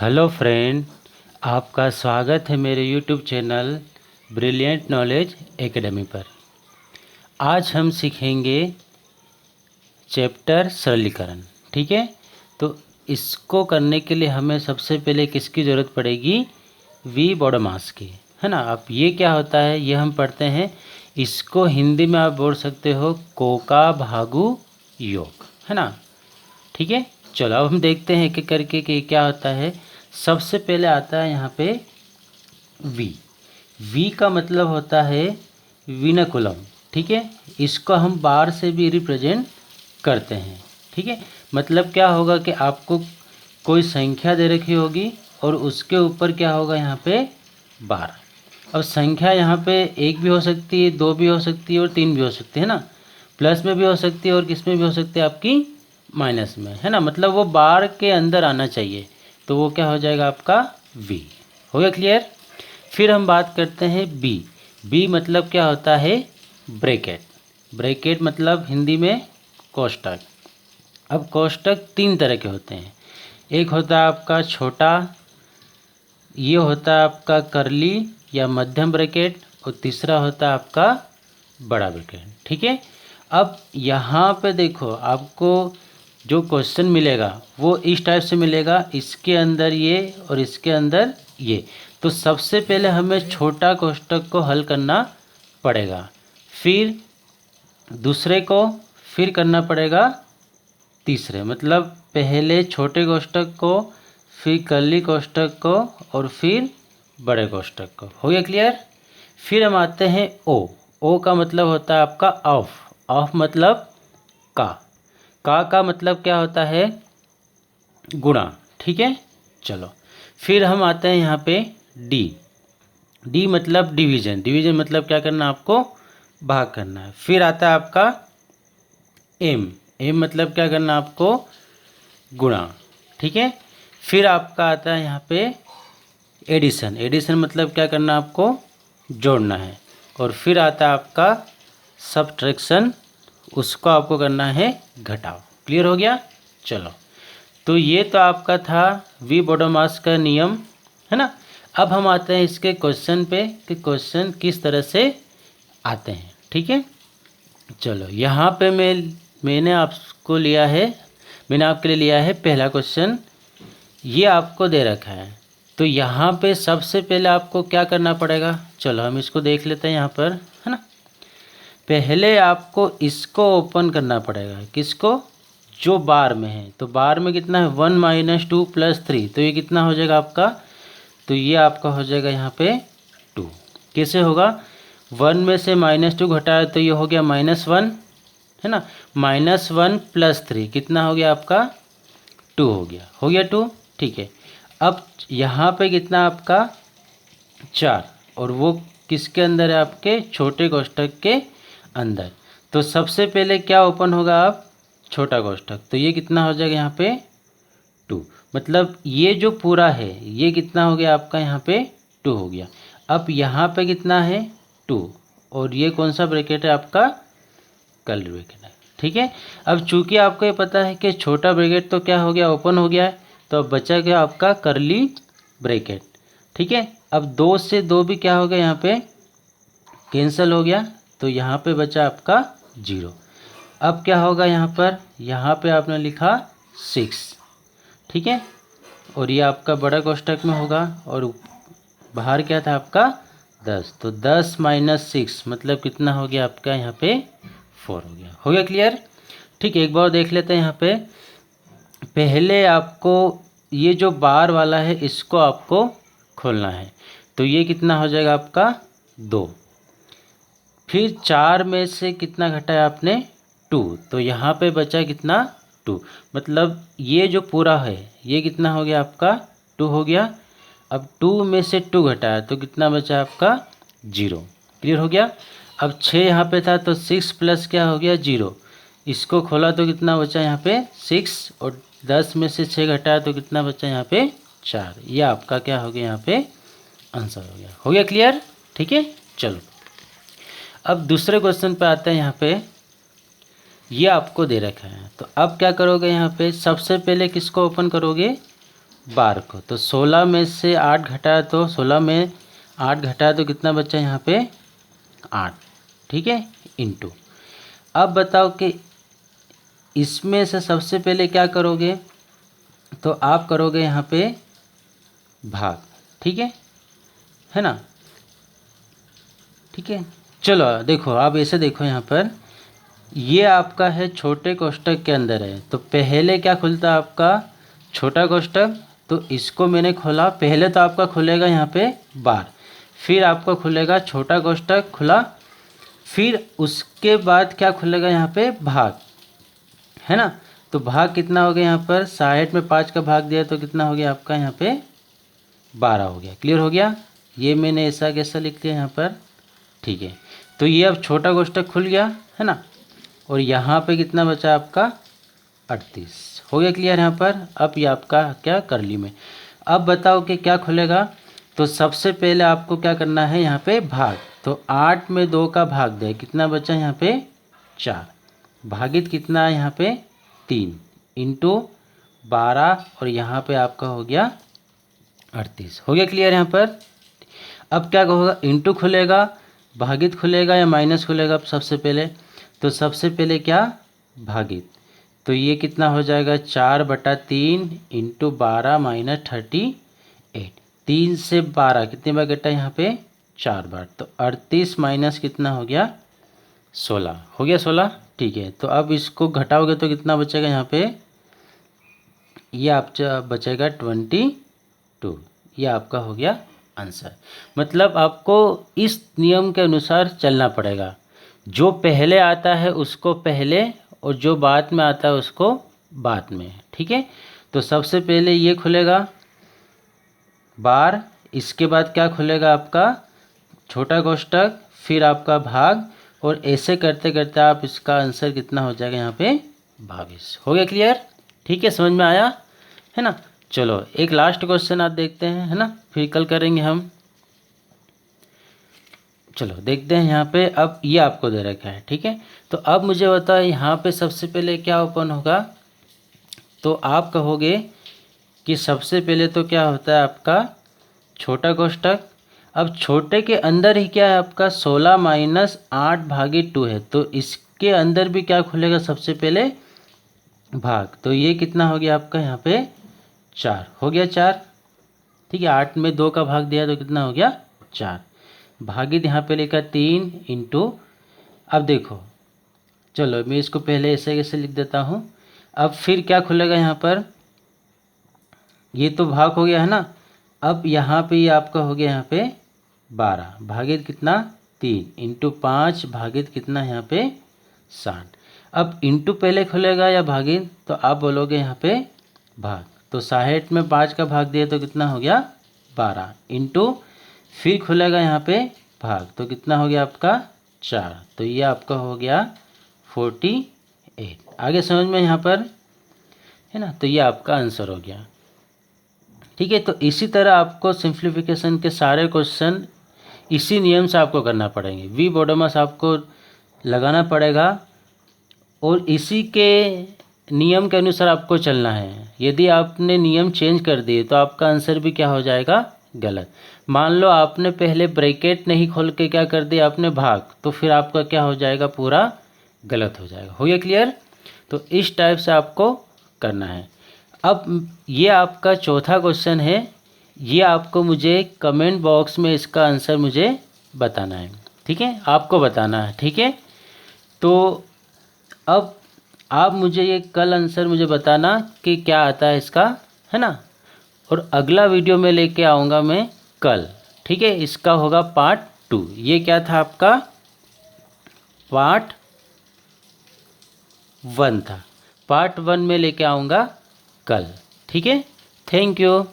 Hello friend, आपका स्वागत है मेरे YouTube channel brilliant knowledge academy पर। आज हम सीखेंगे चैप्टर सरलीकरण। ठीक है, तो इसको करने के लिए हमें सबसे पहले किसकी ज़रूरत पड़ेगी? वी बॉडोमास की, है ना। अब ये क्या होता है, ये हम पढ़ते हैं। इसको हिंदी में आप बोल सकते हो कोका भागु योग, है ना। ठीक है, चलो अब हम देखते हैं एक एक करके कि क्या होता है। सबसे पहले आता है यहाँ पे वी। वी का मतलब होता है विनकुलम। ठीक है, इसको हम बार से भी रिप्रेजेंट करते हैं। ठीक है, मतलब क्या होगा कि आपको कोई संख्या दे रखी होगी और उसके ऊपर क्या होगा यहाँ पे बार। अब संख्या यहाँ पे एक भी हो सकती है, दो भी हो सकती है और तीन भी हो सकती है ना। प्लस में भी हो सकती है और किस में भी हो सकती है, आपकी माइनस में, है ना। मतलब वो बार के अंदर आना चाहिए, तो वो क्या हो जाएगा आपका वी। हो गया क्लियर। फिर हम बात करते हैं बी। बी मतलब क्या होता है? ब्रैकेट। ब्रैकेट मतलब हिंदी में कोष्टक। अब कोष्टक तीन तरह के होते हैं। एक होता है आपका छोटा, ये होता है आपका करली या मध्यम ब्रैकेट, और तीसरा होता है आपका बड़ा ब्रैकेट। ठीक है, अब यहाँ पे देखो आपको जो क्वेश्चन मिलेगा वो इस टाइप से मिलेगा, इसके अंदर ये और इसके अंदर ये। तो सबसे पहले हमें छोटा कोष्टक को हल करना पड़ेगा, फिर दूसरे को, फिर करना पड़ेगा तीसरे। मतलब पहले छोटे कोष्टक को, फिर कर्ली कोष्टक को और फिर बड़े कोष्टक को। हो गया क्लियर। फिर हम आते हैं ओ। ओ का मतलब होता है आपका ऑफ। ऑफ मतलब का मतलब क्या होता है? गुणा। ठीक है, चलो फिर हम आते हैं यहाँ पे डी। डी मतलब डिवीजन। डिवीजन मतलब क्या करना, आपको भाग करना है। फिर आता है आपका एम। एम मतलब क्या करना, आपको गुणा। ठीक है, फिर आपका आता है यहाँ पे एडिशन। एडिशन मतलब क्या करना, आपको जोड़ना है। और फिर आता है आपका सब्ट्रैक्शन, उसको आपको करना है घटाव। क्लियर हो गया। चलो, तो ये तो आपका था वी बॉडोमास का नियम, है ना। अब हम आते हैं इसके क्वेश्चन पे कि क्वेश्चन किस तरह से आते हैं। ठीक है, चलो यहाँ पे मैंने आपको लिया है, मैंने आपके लिए लिया है पहला क्वेश्चन। ये आपको दे रखा है, तो यहाँ पे सबसे पहले आपको क्या करना पड़ेगा, चलो हम इसको देख लेते हैं यहाँ पर, है ना। पहले आपको इसको ओपन करना पड़ेगा, किसको? जो बार में है। तो बार में कितना है, 1 - 2 + 3, तो ये कितना हो जाएगा आपका? तो ये आपका हो जाएगा यहाँ पे 2। कैसे होगा? 1 में से -2 घटाया तो ये हो गया -1, है ना। -1 + 3 कितना हो गया आपका? 2 हो गया। हो गया 2। ठीक है, अब यहाँ पे कितना आपका 4, और वो किसके अंदर है, आपके छोटे कोष्टक के अंदर। तो सबसे पहले क्या ओपन होगा, आप छोटा कोष्टक, तो ये कितना हो जाएगा यहाँ पे 2। मतलब ये जो पूरा है ये कितना हो गया आपका यहाँ पे 2 हो गया। अब यहाँ पे कितना है 2, और ये कौन सा ब्रैकेट है आपका? कर्ली ब्रैकेट है। ठीक है, अब चूंकि आपको ये पता है कि छोटा ब्रैकेट तो क्या हो गया, ओपन हो गया है, तो अब बचा गया आपका कर्ली ब्रैकेट। ठीक है, अब 2 से 2 भी क्या हो गया, यहाँ पे कैंसिल हो गया, तो यहाँ पे बचा आपका 0। अब क्या होगा यहाँ पे आपने लिखा 6। ठीक है, और ये आपका बड़ा कोष्टक में होगा, और बाहर क्या था आपका 10, तो 10 - 6 मतलब कितना हो गया आपका यहाँ पे 4 हो गया। हो गया क्लियर। ठीक है, एक बार देख लेते हैं यहाँ पे। पहले आपको ये जो बार वाला है इसको आपको खोलना है, तो ये कितना हो जाएगा आपका 2। फिर 4 में से कितना घटाया आपने 2, तो यहाँ पे बचा कितना 2। मतलब ये जो पूरा है ये कितना हो गया आपका 2 हो गया। अब 2 में से 2 घटाया तो कितना बचा आपका 0। क्लियर हो गया। अब 6 यहाँ पे था, तो 6 प्लस क्या हो गया 0। इसको खोला तो कितना बचा यहाँ पे 6, और 10 में से 6 घटाया तो कितना बचा यहाँ पे 4। ये आपका क्या हो गया यहाँ पे आंसर हो गया। हो गया क्लियर। ठीक है, चलो अब दूसरे क्वेश्चन पे आते हैं। यहाँ पे ये आपको दे रखा है, तो अब क्या करोगे, यहाँ पे सबसे पहले किसको ओपन करोगे? बार को। तो 16 में से 8 घटाया तो 16 में 8 घटाया तो कितना बचा यहाँ पे 8, ठीक है, इंटू। अब बताओ कि इसमें से सबसे पहले क्या करोगे, तो आप करोगे यहाँ पे भाग, ठीक है ना, ठीक है। चलो देखो, आप ऐसे देखो यहाँ पर, ये आपका है छोटे कोष्ठक के अंदर है, तो पहले क्या खुलता है आपका छोटा कोष्ठक, तो इसको मैंने खोला, पहले तो आपका खुलेगा यहाँ पे बार, फिर आपका खुलेगा छोटा कोष्ठक खुला, फिर उसके बाद क्या खुलेगा यहाँ पे भाग, है ना। तो भाग कितना हो गया यहाँ पर 60 में 5 का भाग दिया तो कितना हो गया आपका यहाँ पे 12 हो गया। क्लियर हो गया, ये मैंने ऐसा कैसा लिख दिया यहाँ पर, ठीक है। तो ये अब छोटा कोष्ठक खुल गया, है ना, और यहाँ पे कितना बचा आपका 38 हो गया। क्लियर यहाँ पर। अब ये आपका क्या करली में, अब बताओ कि क्या खुलेगा, तो सबसे पहले आपको क्या करना है यहाँ पे भाग, तो 8 में 2 का भाग दे, कितना बचा यहाँ पे 4, भागित कितना है यहाँ पे 3 इंटू 12, और यहाँ पे आपका हो गया 38 हो गया। क्लियर यहाँ पर। अब क्या होगा, इंटू खुलेगा, भागित खुलेगा या माइनस खुलेगा, अब सबसे पहले, तो सबसे पहले क्या भागित, तो ये कितना हो जाएगा 4/3 इंटू 12 माइनस 38, 3 से 12 कितने बार घटा यहाँ पे 4 बार, तो 38 माइनस कितना हो गया 16 हो गया 16, ठीक है। तो अब इसको घटाओगे तो कितना बचेगा यहाँ पे, ये आप बचेगा 22, ये आपका हो गया आंसर। मतलब आपको इस नियम के अनुसार चलना पड़ेगा, जो पहले आता है उसको पहले और जो बाद में आता है उसको बाद में, ठीक है। तो सबसे पहले ये खुलेगा बार, इसके बाद क्या खुलेगा आपका छोटा कोष्ठक, फिर आपका भाग, और ऐसे करते करते आप इसका आंसर कितना हो जाएगा यहाँ पे 22 हो गया। क्लियर, ठीक है, समझ में आया, है ना। चलो एक लास्ट क्वेश्चन आप देखते हैं, है ना, फिर कल करेंगे हम। चलो देखते हैं यहाँ पे, अब ये आपको दे रखा है, ठीक है। तो अब मुझे बताओ यहाँ पे सबसे पहले क्या ओपन होगा, तो आप कहोगे कि सबसे पहले तो क्या होता है आपका छोटा कोष्ठक, अब छोटे के अंदर ही क्या है आपका 16 माइनस 8 भागित 2 है, तो इसके अंदर भी क्या खुलेगा सबसे पहले भाग, तो ये कितना हो गया आपका यहाँ पे 4 हो गया 4, ठीक है। 8 में 2 का भाग दिया तो कितना हो गया 4, भागित यहाँ पे लिखा 3 इंटू, अब देखो चलो मैं इसको पहले ऐसे कैसे लिख देता हूँ। अब फिर क्या खुलेगा यहाँ पर, ये तो भाग हो गया है ना, अब यहाँ पे ये आपका हो गया यहाँ पे 12 भागित कितना 3 इंटू 5 भागित कितना यहाँ पे 60। अब इंटू पहले खुलेगा या भागित, तो आप बोलोगे यहाँ पे भाग, तो 60 में 5 का भाग दिया तो कितना हो गया 12 इंटू, फिर खुलेगा यहाँ पे भाग, तो कितना हो गया आपका 4, तो ये आपका हो गया 48। आगे समझ में यहाँ पर, है ना, तो ये आपका आंसर हो गया, ठीक है। तो इसी तरह आपको सिंप्लीफिकेशन के सारे क्वेश्चन इसी नियम से आपको करना पड़ेंगे, वी बॉडोमस आपको लगाना पड़ेगा और इसी के नियम के अनुसार आपको चलना है। यदि आपने नियम चेंज कर दिए तो आपका आंसर भी क्या हो जाएगा गलत। मान लो आपने पहले ब्रैकेट नहीं खोल के क्या कर दिया आपने भाग, तो फिर आपका क्या हो जाएगा पूरा गलत हो जाएगा। हो गया क्लियर। तो इस टाइप से आपको करना है। अब ये आपका चौथा क्वेश्चन है, ये आपको मुझे कमेंट बॉक्स में इसका आंसर मुझे बताना है, ठीक है, आपको बताना है, ठीक है। तो अब आप मुझे ये कल आंसर मुझे बताना कि क्या आता है इसका, है ना, और अगला वीडियो में लेके आऊँगा मैं कल, ठीक है। इसका होगा पार्ट 2। ये क्या था आपका पार्ट 1 था, पार्ट 1 में लेके आऊँगा कल, ठीक है। Thank you.